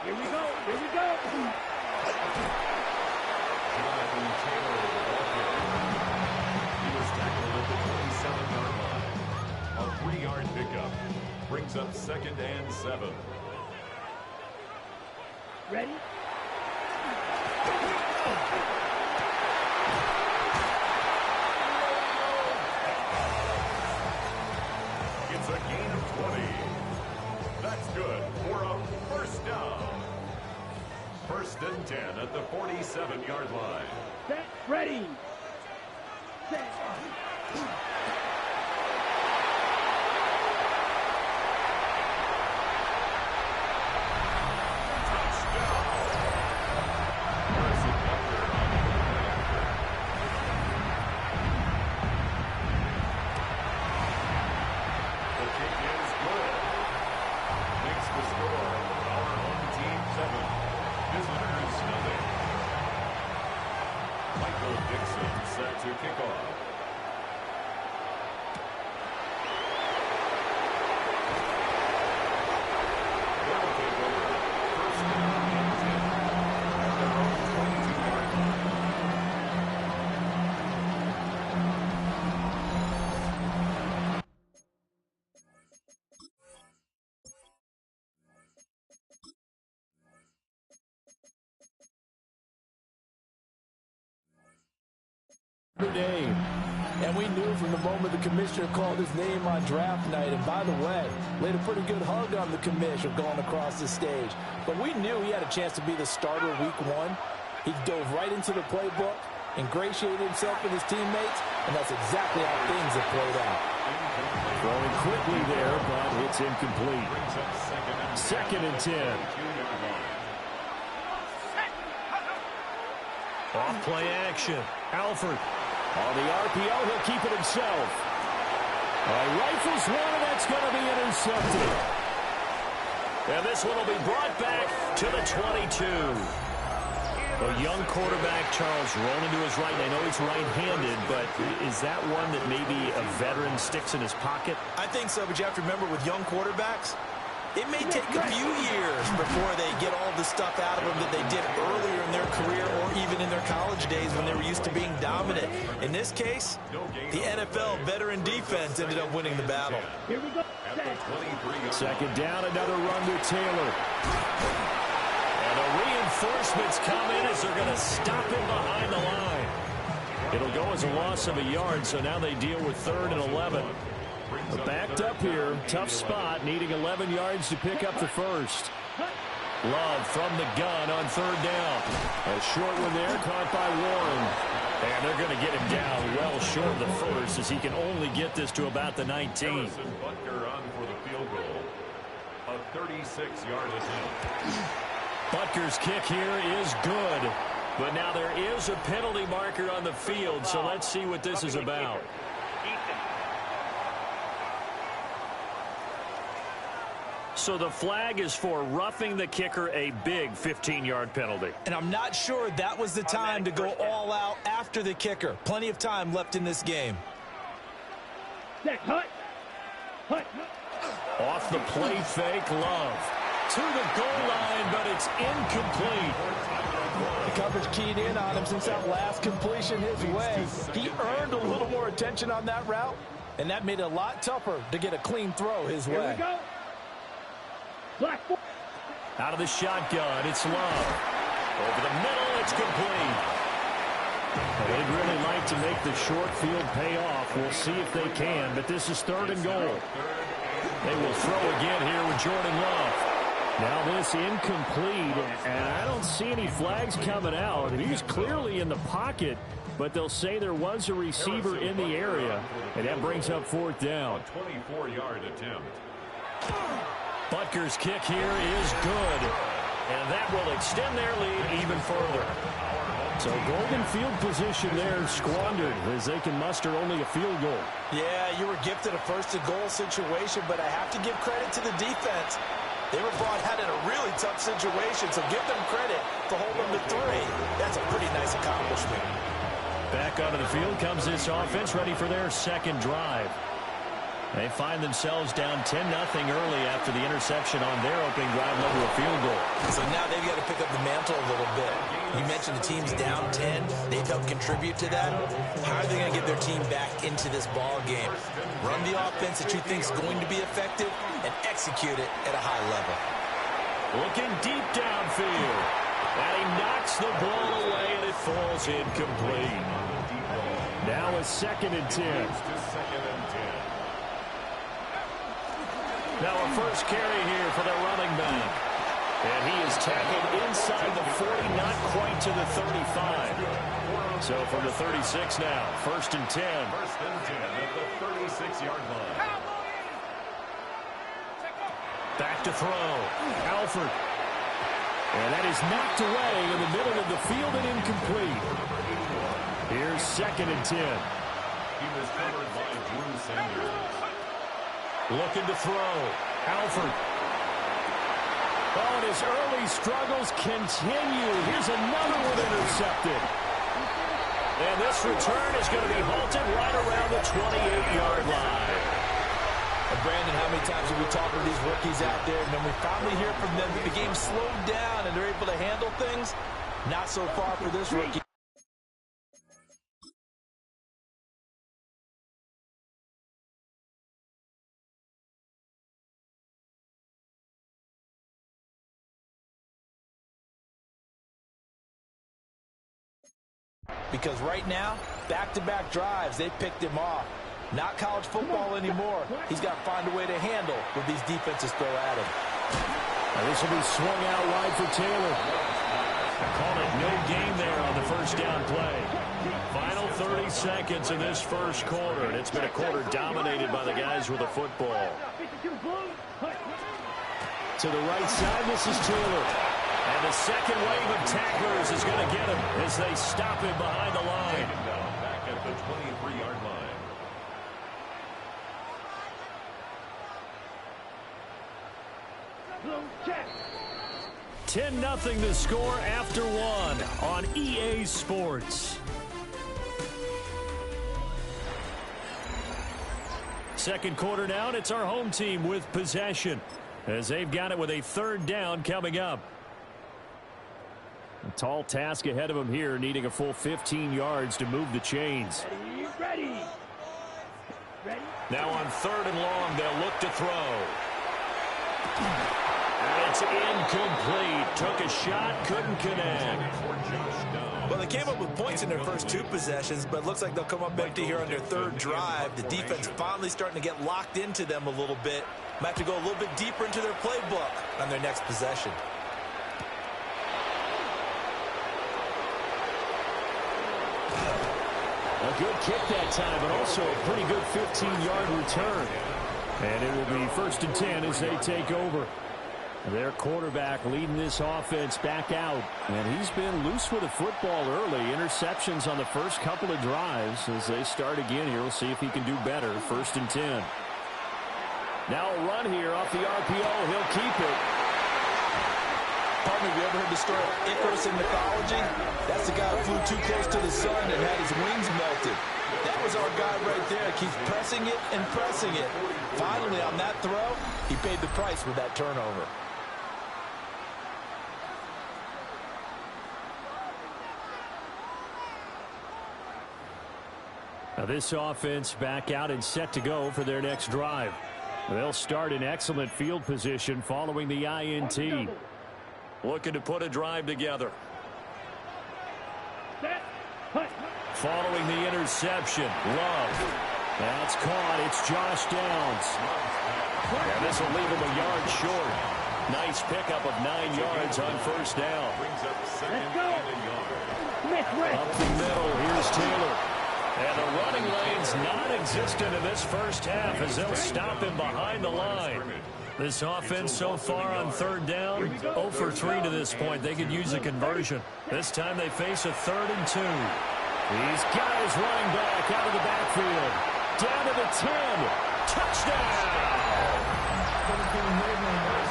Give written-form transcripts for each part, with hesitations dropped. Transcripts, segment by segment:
Here we go. Here we go. Jonathan Taylor with the ball carrier. He was tackled at the 27-yard line. A 3-yard pickup brings up 2nd and 7. Ready? It's a gain of 20. That's good for a first down. 1st and 10 at the 47-yard line. Set. Ready. Set. To kick off. They'll take over. 1st and 10 at their own 22-yard line. Name. And we knew from the moment the commissioner called his name on draft night, and by the way, laid a pretty good hug on the commissioner going across the stage. But we knew he had a chance to be the starter week 1. He dove right into the playbook, ingratiated himself with his teammates, and that's exactly how things have played out. Throwing quickly there, but it's incomplete. 2nd and 10. Off play action. Alford. On the RPO, he'll keep it himself. Rifles one, and that's going to be intercepted. And this one will be brought back to the 22. A young quarterback, Charles, rolling to his right. And I know he's right-handed, but is that one that maybe a veteran sticks in his pocket? I think so, but you have to remember with young quarterbacks, it may take a few years before they get all the stuff out of them that they did earlier in their career or even in their college days when they were used to being dominant. In this case, the NFL veteran defense ended up winning the battle. Here we go. 2nd down, another run to Taylor. And the reinforcements come in as they're going to stop him behind the line. It'll go as a loss of a yard, so now they deal with 3rd and 11. We're backed up here. Tough spot, needing 11 yards to pick up the first. Love from the gun on 3rd down. A short one there, caught by Warren. And they're going to get him down well short of the first as he can only get this to about the 19. Harrison Butker on for the field goal. A 36-yard attempt. Butker's kick here is good. But now there is a penalty marker on the field, so let's see what this is about. So the flag is for roughing the kicker, a big 15-yard penalty. And I'm not sure that was the time to go all out after the kicker. Plenty of time left in this game. Hut. Off the play fake, Love. To the goal line, but it's incomplete. The coverage keyed in on him since that last completion his way. He earned a little more attention on that route, and that made it a lot tougher to get a clean throw his way. Here we go. Out of the shotgun, it's Love. Over the middle, it's complete. They'd really like to make the short field pay off. We'll see if they can, but this is 3rd and goal. They will throw again here with Jordan Love. Now this incomplete, and I don't see any flags coming out. He was clearly in the pocket, but they'll say there was a receiver in the area, and that brings up 4th down. A 24-yard attempt. Butker's kick here is good, and that will extend their lead even further. So golden field position there squandered as they can muster only a field goal. Yeah, you were gifted a 1st-and-goal situation, but I have to give credit to the defense. They were brought out in a really tough situation, so give them credit to hold them to 3. That's a pretty nice accomplishment. Back onto the field comes this offense, ready for their 2nd drive. They find themselves down 10-0 early after the interception on their opening drive led to a field goal. So now they've got to pick up the mantle a little bit. You mentioned the team's down 10. They've helped contribute to that. How are they going to get their team back into this ball game? Run the offense that you think is going to be effective and execute it at a high level. Looking deep downfield. And he knocks the ball away, and it falls incomplete. Now a 2nd and 10. Now a first carry here for the running back. And he is tackled inside the 40, not quite to the 35. So from the 36 now, 1st and 10. 1st and 10 at the 36-yard line. Back to throw. Alford. And that is knocked away in the middle of the field and incomplete. Here's 2nd and 10. He was covered by Drew Sanders. Looking to throw. Alford. Oh, and his early struggles continue. Here's another one intercepted. And this return is going to be halted right around the 28-yard line. And Brandon, how many times have we talked with these rookies out there, and then we finally hear from them that the game slowed down and they're able to handle things? Not so far for this rookie. Because right now, back-to-back drives, they picked him off. Not college football anymore. He's got to find a way to handle what these defenses throw at him. Now this will be swung out wide for Taylor. Call it no gain there on the first down play. Final 30 seconds in this first quarter, and it's been a quarter dominated by the guys with the football. To the right side, this is Taylor. And the second wave of tacklers is going to get him as they stop him behind the line. Back at the 23-yard line. 10-0 the score after one on EA Sports. Second quarter now, and it's our home team with possession as they've got it with a 3rd down coming up. A tall task ahead of them here, needing a full 15 yards to move the chains. Ready. Now on 3rd and long, they'll look to throw. And it's incomplete. Took a shot, couldn't connect. Well, they came up with points in their first 2 possessions, but it looks like they'll come up empty here on their 3rd drive. The defense finally starting to get locked into them a little bit. Might have to go a little bit deeper into their playbook on their next possession. A good kick that time, but also a pretty good 15-yard return. And it will be 1st and 10 as they take over. Their quarterback leading this offense back out. And he's been loose with the football early. Interceptions on the first couple of drives. As they start again here, we'll see if he can do better. 1st and 10. Now a run here off the RPO. He'll keep it. Partner, have you ever heard the story of Icarus in mythology? That's the guy who flew too close to the sun and had his wings melted. That was our guy right there. Keeps pressing it and pressing it. Finally, on that throw, he paid the price with that turnover. Now this offense back out and set to go for their next drive. They'll start in excellent field position following the INT. Looking to put a drive together. Following the interception, Love. That's caught. It's Josh Downs. And this will leave him a yard short. Nice pickup of 9 yards on 1st down. Brings up 2nd and a yard. Up the middle, here's Taylor. And the running lane's non-existent in this first half as they'll stop him behind the line. This offense so far on 3rd down, 0 for 3 to this point. They could use a conversion. This time they face a 3rd and 2. He's got his running back out of the backfield. Down to the 10. Touchdown!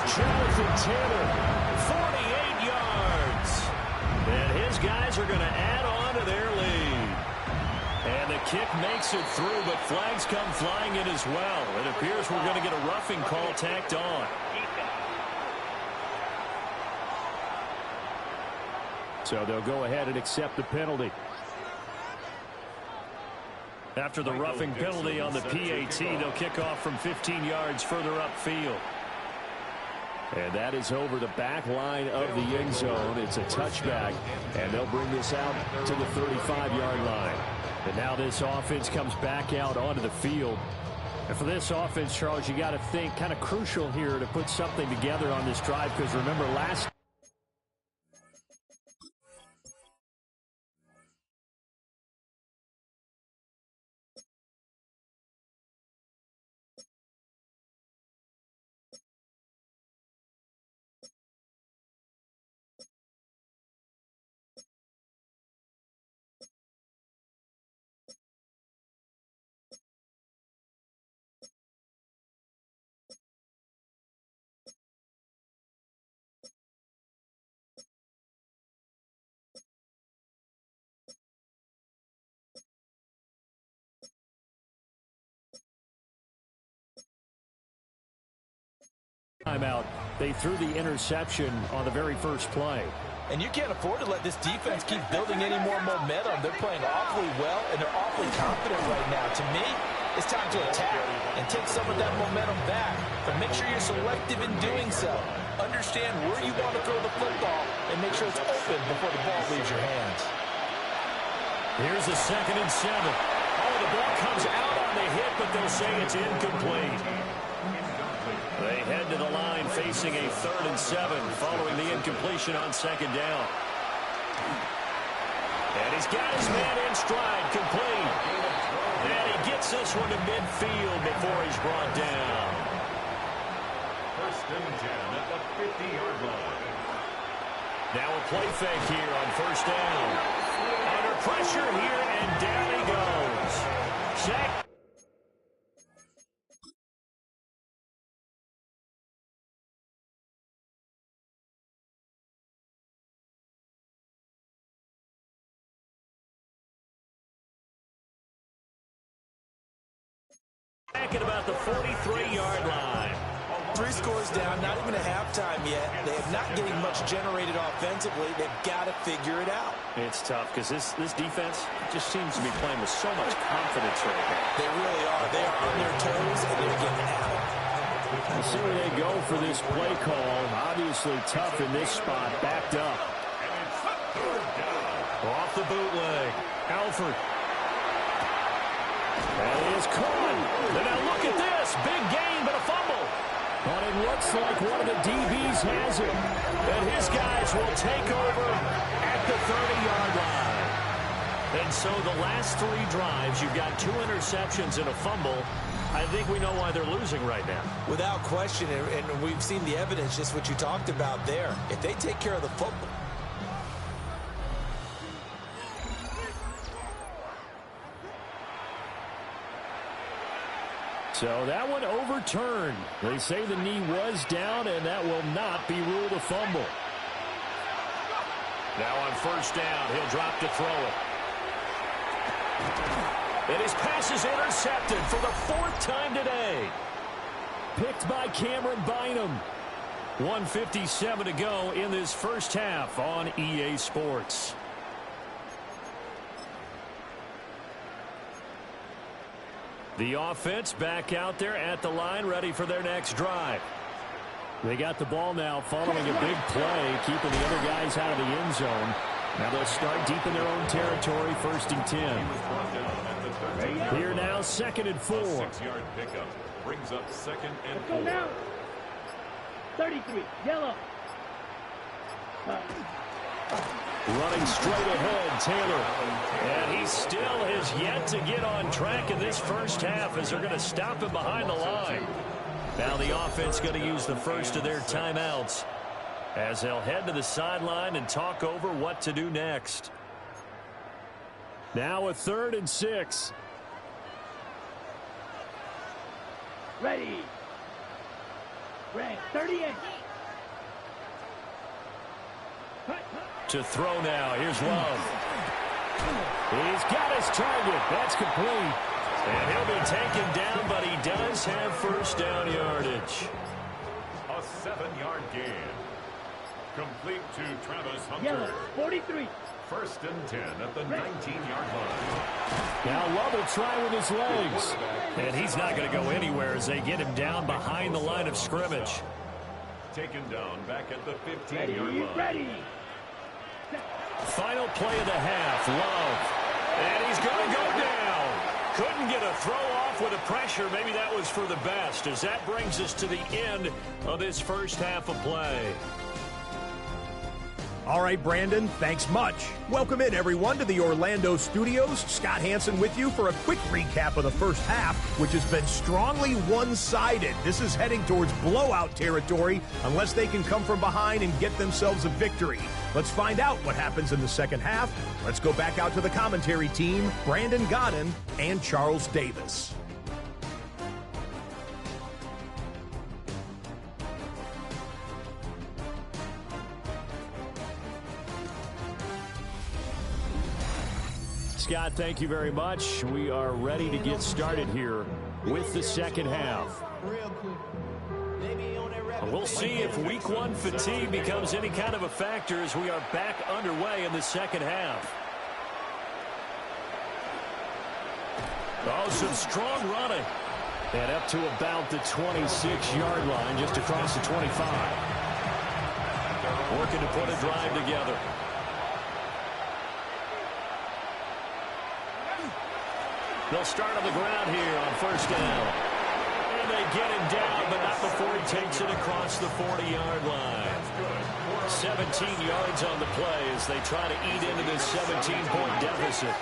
Jonathan Taylor, 48 yards. And his guys are going to add on to their lead. And the kick makes it through, but flags come flying in as well. It appears we're going to get a roughing call tacked on. So they'll go ahead and accept the penalty. After the roughing penalty on the PAT, they'll kick off from 15 yards further upfield. And that is over the back line of the end zone. It's a touchback, and they'll bring this out to the 35-yard line. And now this offense comes back out onto the field. And for this offense, Charles, you got to think kind of crucial here to put something together on this drive, because remember last timeout, they threw the interception on the very first play. And you can't afford to let this defense keep building any more momentum. They're playing awfully well, and they're awfully confident right now. To me, it's time to attack and take some of that momentum back. But make sure you're selective in doing so. Understand where you want to throw the football and make sure it's open before the ball leaves your hands. Here's a 2nd and 7. Oh, the ball comes out on the hit, but they'll say it's incomplete. They head to the line facing a 3rd and 7 following the incompletion on 2nd down. And he's got his man in stride, complete. And he gets this one to midfield before he's brought down. 1st and 10 at the 50-yard line. Now a play fake here on 1st down. Under pressure here, and down he goes. Sack. Back at about the 43-yard line. 3 scores down, not even a halftime yet. They are not getting much generated offensively. They've got to figure it out. It's tough because this defense just seems to be playing with so much confidence right now. They really are. They are on their toes, and they're getting at it. We'll see where they go for this play call. Obviously tough in this spot. Backed up. Off the bootleg. Alford. And he is caught. And now look at this. Big gain, but a fumble. But it looks like one of the DBs has it. And his guys will take over at the 30-yard line. And so the last 3 drives, you've got 2 interceptions and a fumble. I think we know why they're losing right now. Without question, and we've seen the evidence, just what you talked about there. If they take care of the football. So that one overturned. They say the knee was down, and that will not be ruled a fumble. Now on 1st down, he'll drop to throw it. And his pass is intercepted for the 4th time today. Picked by Cameron Bynum. 1:57 to go in this first half on EA Sports. The offense back out there at the line, ready for their next drive. They got the ball now following a big play, keeping the other guys out of the end zone. Now they'll start deep in their own territory, 1st and 10. Here now, 2nd and 4. 6-yard pickup brings up 2nd and 4. Go now. 33, yellow. Running straight ahead, Taylor. And he still has yet to get on track in this first half as they're going to stop him behind the line. Now the offense going to use the first of their timeouts as they'll head to the sideline and talk over what to do next. Now a 3rd and 6. Ready. Red, 38. To throw now. Here's Love. He's got his target. That's complete. And he'll be taken down, but he does have first down yardage. A 7-yard gain. Complete to Travis Hunter. Yellow, 43. First and 10 at the 19-yard line. Now Love will try with his legs. And he's not going to go anywhere as they get him down behind the line of scrimmage. Taken down back at the 15-yard line. Ready. Final play of the half. Love. And he's going to go down. Couldn't get a throw off with the pressure. Maybe that was for the best, as that brings us to the end of this first half of play. All right, Brandon, thanks much. Welcome in, everyone, to the Orlando studios. Scott Hansen with you for a quick recap of the first half, which has been strongly one-sided. This is heading towards blowout territory unless they can come from behind and get themselves a victory. Let's find out what happens in the second half. Let's go back out to the commentary team, Brandon Godden and Charles Davis. Scott, thank you very much. We are ready to get started here with the second half. We'll see if week one fatigue becomes any kind of a factor as we are back underway in the second half. Oh, some strong running. And up to about the 26-yard line, just across the 25. Working to put a drive together. They'll start on the ground here on first down. And they get him down, but not before he takes it across the 40-yard line. 17 yards on the play as they try to eat into this 17-point deficit.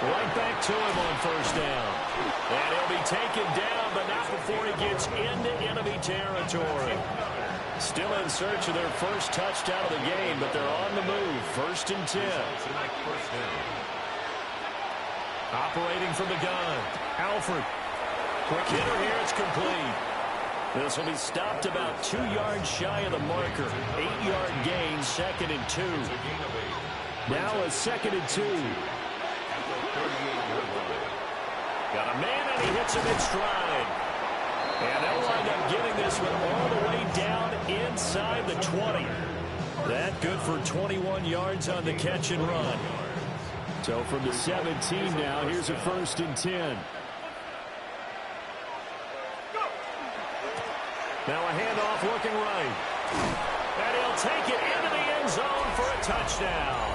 Right back to him on first down. And he'll be taken down, but not before he gets into enemy territory. Still in search of their first touchdown of the game, but they're on the move. First and 10. Operating from the gun. Alford. Quick hitter here. It's complete. This will be stopped about 2 yards shy of the marker. 8-yard gain, second and 2. Now a second and 2. Got a man, and he hits him in stride. And they'll wind up getting this one all the way down inside the 20. That good for 21 yards on the catch and run. So from the 17 now, here's a first and 10. Now a handoff looking right. And he'll take it into the end zone for a touchdown.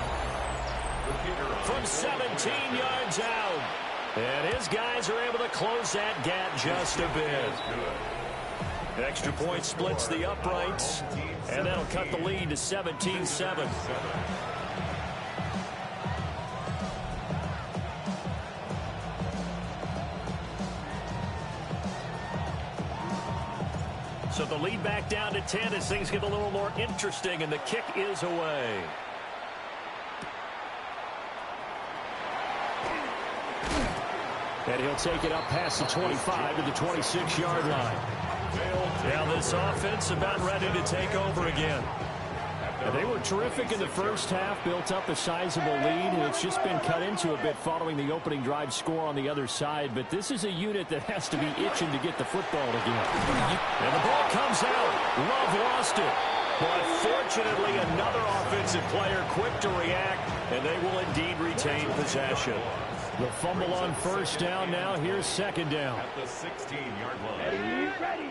From 17 yards out. And his guys are able to close that gap just a bit. Extra point splits the uprights. And that'll cut the lead to 17-7. So the lead back down to 10 as things get a little more interesting, and the kick is away. And he'll take it up past the 25 to the 26-yard line. Now this offense about ready to take over again. And they were terrific in the first half, built up a sizable lead, and it's just been cut into a bit following the opening drive score on the other side. But this is a unit that has to be itching to get the football again. And the ball comes out. Love lost it. But fortunately, another offensive player quick to react, and they will indeed retain possession. The fumble on first down now. Here's second down. At the 16-yard line. Ready.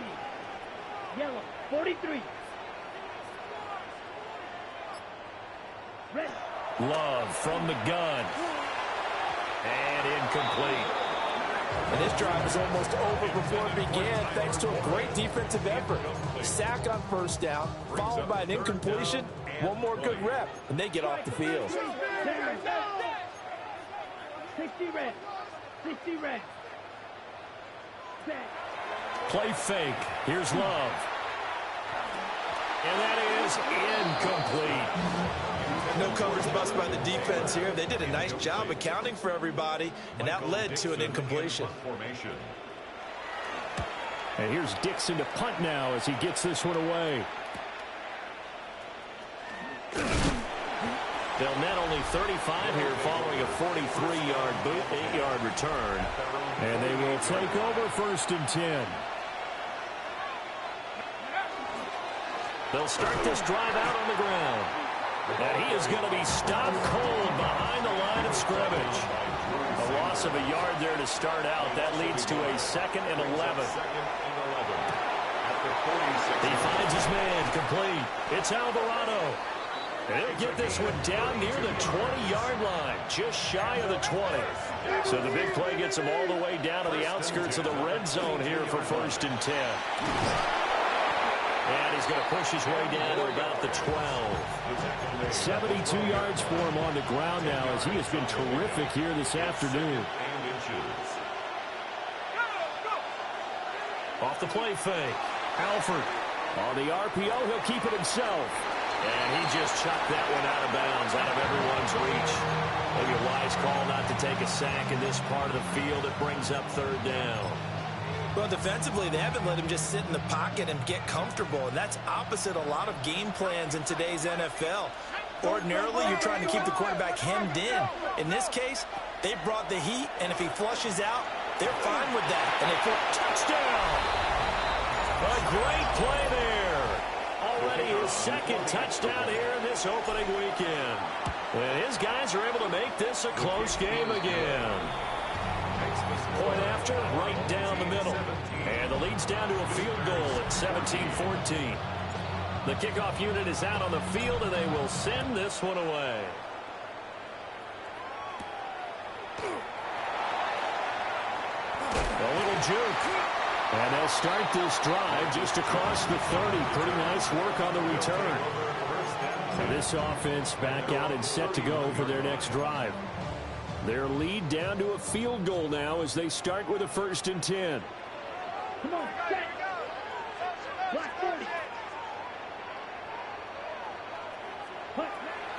Yellow, 43. Ready. Love from the gun. And incomplete. And this drive is almost over before it began, thanks to a great defensive effort. Sack on first down, followed by an incompletion. One more good rep, and they get off the field. 60 red. 60 red. Set. Play fake. Here's Love. And that is incomplete. No coverage bust by the defense here. They did a nice job accounting for everybody, and that led to an incompletion. And here's Dixon to punt now as he gets this one away. They'll net only 35 here following a 43-yard boot, 8-yard return. And they will take over 1st and 10. They'll start this drive out on the ground. And he is going to be stopped cold behind the line of scrimmage. A loss of a yard there to start out. That leads to a 2nd and 11. He finds his man, complete. It's Alvarado. And he'll get this one down near the 20-yard line, just shy of the 20. So the big play gets him all the way down to the outskirts of the red zone here for 1st and 10. And he's going to push his way down to about the 12. 72 yards for him on the ground now as he has been terrific here this afternoon. Off the play fake. Alford on the RPO. He'll keep it himself. And he just chucked that one out of bounds, out of everyone's reach. Maybe a wise call not to take a sack in this part of the field. It brings up 3rd down. Well, defensively, they haven't let him just sit in the pocket and get comfortable, and that's opposite a lot of game plans in today's NFL. Ordinarily, you're trying to keep the quarterback hemmed in. In this case, they brought the heat, and if he flushes out, they're fine with that. And they put touchdown. A great play there. Already his 2nd touchdown here in this opening weekend. And his guys are able to make this a close game again. Point after, right down the middle. And the lead's down to a field goal at 17-14. The kickoff unit is out on the field, and they will send this one away. A little juke. And they'll start this drive just across the 30. Pretty nice work on the return. And this offense back out and set to go for their next drive. Their lead down to a field goal now as they start with a 1st and 10. Come on, set. Black 40.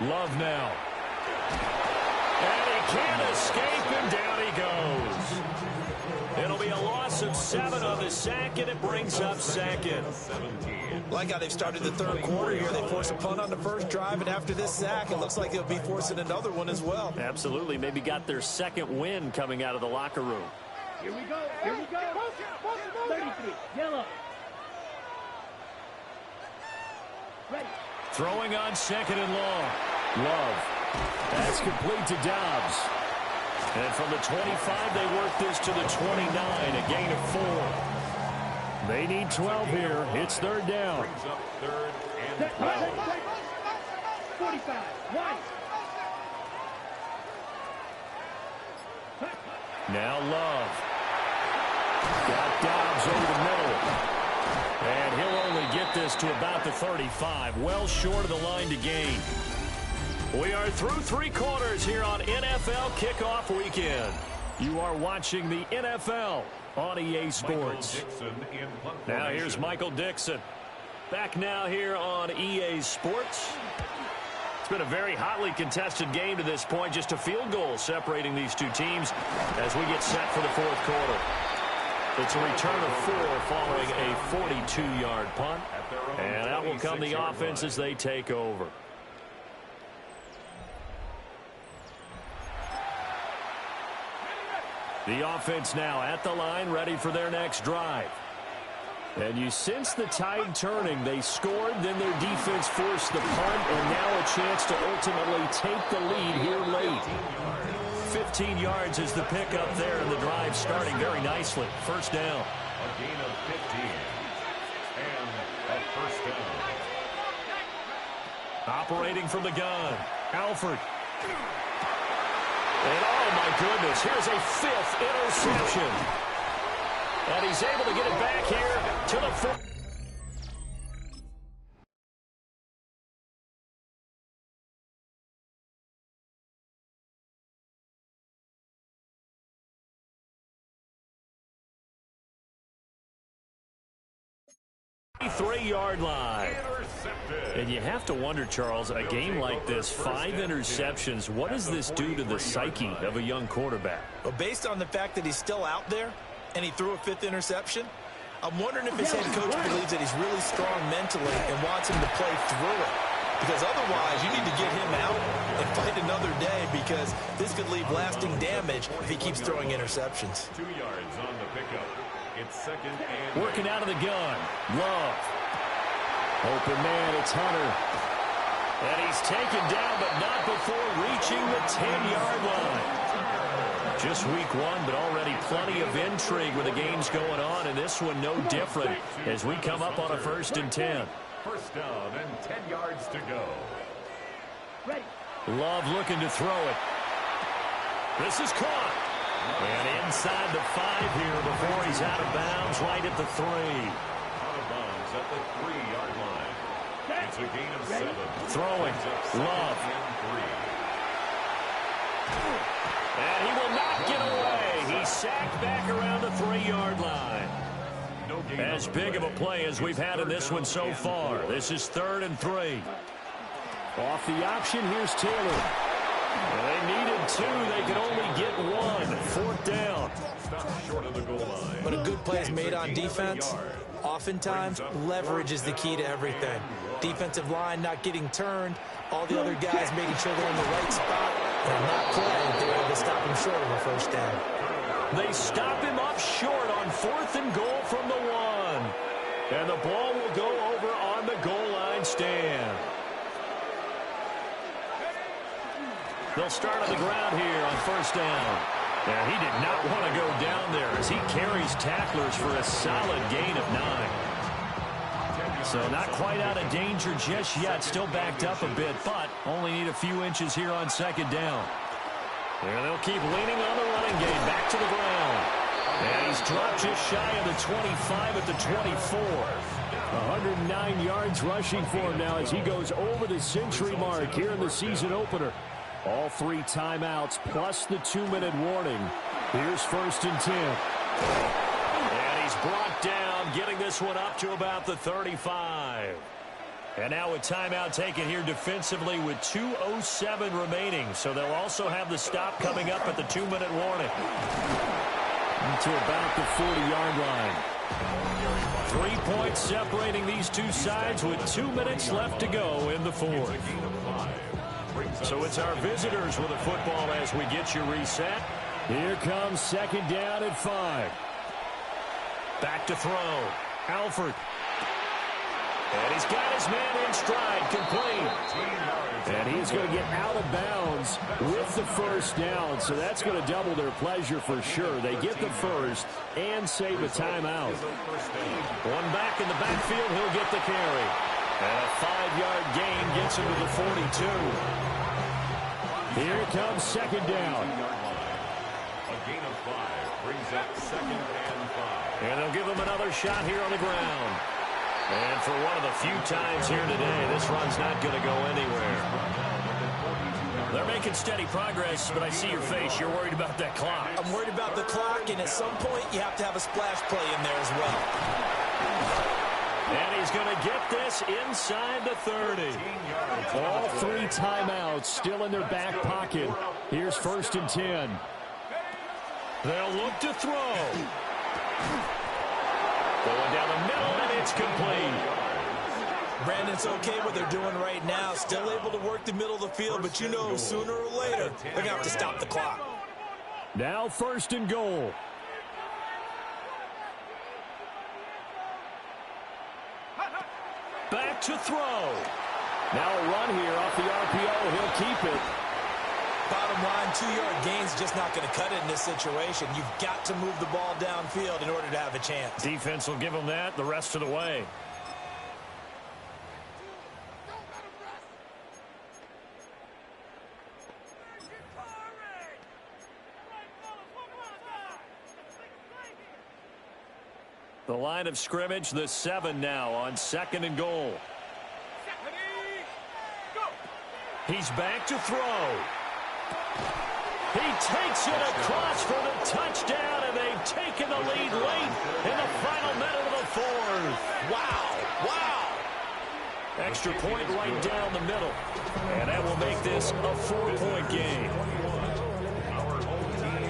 Love now. And he can't escape, and down he goes. It'll be a loss of 7 on the sack, and it brings up 2nd. Like how they've started the 3rd quarter here. They force a punt on the first drive, and after this sack, it looks like they'll be forcing another one as well. Absolutely. Maybe got their 2nd win coming out of the locker room. Here we go. Here we go. 33. Yellow. Ready. Throwing on 2nd and long. Love. That's complete to Dobbs. And from the 25, they work this to the 29, a gain of 4. They need 12 here. It's 3rd down. Brings up 3rd and 12. 45. One. Now Love. Got Dobbs over the middle. And he'll only get this to about the 35. Well short of the line to gain. We are through 3 quarters here on NFL Kickoff Weekend. You are watching the NFL on EA Sports. Now here's Michael Dixon. Back now here on EA Sports. It's been a very hotly contested game to this point. Just a field goal separating these two teams as we get set for the 4th quarter. It's a return of 4 following a 42-yard punt. And out will come the offense as they take over. The offense now at the line, ready for their next drive. And you sense the tide turning. They scored, then their defense forced the punt, and now a chance to ultimately take the lead here late. 15 yards is the pickup there, and the drive starting very nicely. 1st down. A gain of 15. And a 1st down. Operating from the gun. Alford. And oh my goodness, here's a 5th interception. And he's able to get it back here to the 4th. Three-yard line. And you have to wonder, Charles, a game like this, 5 interceptions, what does this do to the psyche of a young quarterback? Well, based on the fact that he's still out there and he threw a 5th interception, I'm wondering if his head coach believes that he's really strong mentally and wants him to play through it. because otherwise you need to get him out and fight another day, because this could leave lasting damage if he keeps throwing interceptions. 2 yards on the pickup. It's second and working out of the gun. Love. Open man, it's Hunter. And he's taken down, but not before reaching the 10-yard line. Just week one, but already plenty of intrigue with the games going on, and this one no different as we come up on a 1st and 10. first down and 10 yards to go. Ready. Love looking to throw it. This is caught. And inside the 5 here before he's out of bounds, right at the 3. Out of bounds at the 3-yard line. It's a gain of 7. Throwing. Love. And he will not get away. He's sacked back around the 3-yard line. As big of a play as we've had in this one so far. This is 3rd and 3. Off the option, here's Taylor. They needed 2. They could only get 1. 4th down. Short of the goal line. But a good play is made on defense. Oftentimes, leverage is the key to everything. Defensive line not getting turned. All the other guys making sure they're in the right spot. And on that play, they were able to stop him short of a 1st down. They stop him up short on 4th and goal from the 1. And the ball will go over on the goal line stand. They'll start on the ground here on 1st down. And he did not want to go down there as he carries tacklers for a solid gain of 9. So not quite out of danger just yet. Still backed up a bit, but only need a few inches here on 2nd down. And they'll keep leaning on the running game. Back to the ground. And he's dropped just shy of the 25 at the 24. 109 yards rushing for him now as he goes over the century mark here in the season opener. All 3 timeouts plus the 2-minute warning. Here's 1st and 10. And he's brought down, getting this one up to about the 35. And now a timeout taken here defensively with 2:07 remaining. So they'll also have the stop coming up at the 2-minute warning. To about the 40-yard line. 3 points separating these two sides with 2 minutes left to go in the 4th. So it's our visitors with the football as we get you reset. Here comes 2nd down at 5. Back to throw. Alford. And he's got his man in stride, complete. And he's going to get out of bounds with the 1st down. So that's going to double their pleasure for sure. They get the 1st and save a timeout. One back in the backfield, he'll get the carry. And a 5-yard gain gets him to the 42. Here comes 2nd down. A gain of 5 brings up 2nd and 5. And they'll give him another shot here on the ground. And for one of the few times here today, this run's not going to go anywhere. They're making steady progress, but I see your face. You're worried about that clock. I'm worried about the clock, and at some point, you have to have a splash play in there as well. And he's going to get this inside the 30. All 3 timeouts still in their back pocket. Here's 1st and 10. They'll look to throw. Going down the middle, and it's complete. Brandon, it's okay what they're doing right now. Still able to work the middle of the field, but you know sooner or later they're going to have to stop the clock. Now 1st and goal. Back to throw. Now a run here off the RPO. He'll keep it. Bottom line, 2-yard gain's just not going to cut it in this situation. You've got to move the ball downfield in order to have a chance. Defense will give them that the rest of the way. The line of scrimmage, the 7 now on 2nd and goal. He's back to throw. He takes it across for the touchdown, and they've taken the lead late in the final minute of the 4th. Wow, wow. Extra point right down the middle. And that will make this a 4-point game.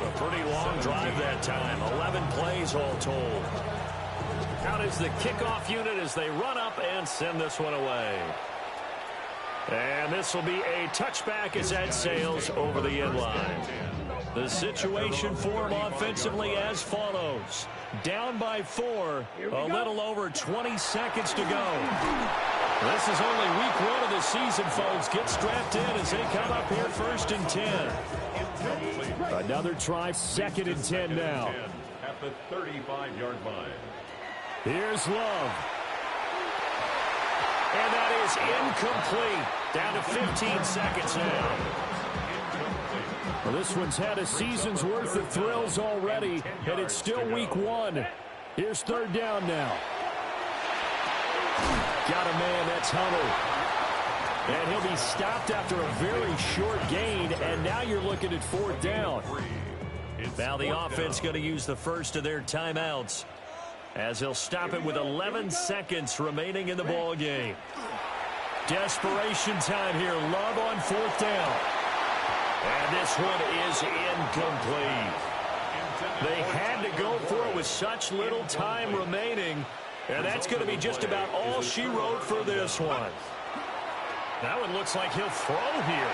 A pretty long drive that time. 11 plays all told. Out is the kickoff unit as they run up and send this one away. And this will be a touchback as that sails over the end line. The situation for him offensively as follows. Down by 4, a little over 20 seconds to go. This is only week 1 of the season, folks. Get strapped in as they come up here 1st and 10. Another try, 2nd and 10 now. At the 35-yard line. Here's Love. And that is incomplete. Down to 15 seconds now. Well, this one's had a season's worth of thrills already, and it's still week 1. Here's 3rd down now. Got a man, that's Hunter. And he'll be stopped after a very short gain, and now you're looking at 4th down. Now the offense going to use the first of their timeouts as he'll stop it with 11 seconds remaining in the ball game. Desperation time here. Love on 4th down. And this one is incomplete. They had to go for it with such little time remaining, and that's going to be just about all she wrote for this one. That one looks like he'll throw here.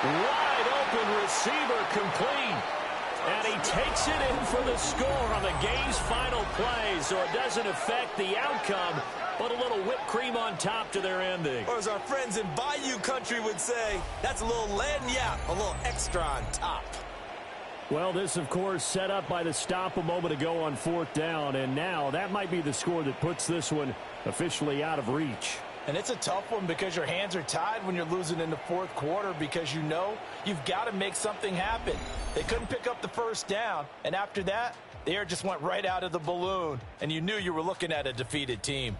Wide open receiver complete. And he takes it in for the score on the game's final play, so it doesn't affect the outcome, but a little whipped cream on top to their ending. Or as our friends in Bayou Country would say, that's a little lagniappe, a little extra on top. Well, this, of course, set up by the stop a moment ago on 4th down, and now that might be the score that puts this one officially out of reach. And it's a tough one because your hands are tied when you're losing in the 4th quarter because you know you've got to make something happen. They couldn't pick up the 1st down, and after that, the air just went right out of the balloon, and you knew you were looking at a defeated team.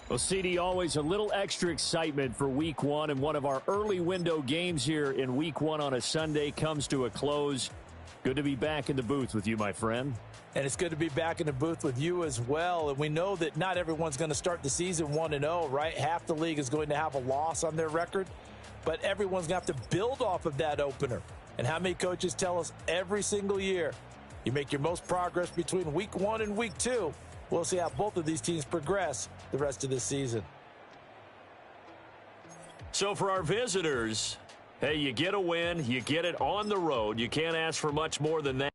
Well, CD, always a little extra excitement for week 1, and one of our early window games here in week 1 on a Sunday comes to a close. Good to be back in the booth with you, my friend. And it's good to be back in the booth with you as well. And we know that not everyone's going to start the season 1-0, right? Half the league is going to have a loss on their record, but everyone's going to have to build off of that opener. And how many coaches tell us every single year, you make your most progress between week 1 and week 2. We'll see how both of these teams progress the rest of this season. So for our visitors, hey, you get a win, you get it on the road. You can't ask for much more than that.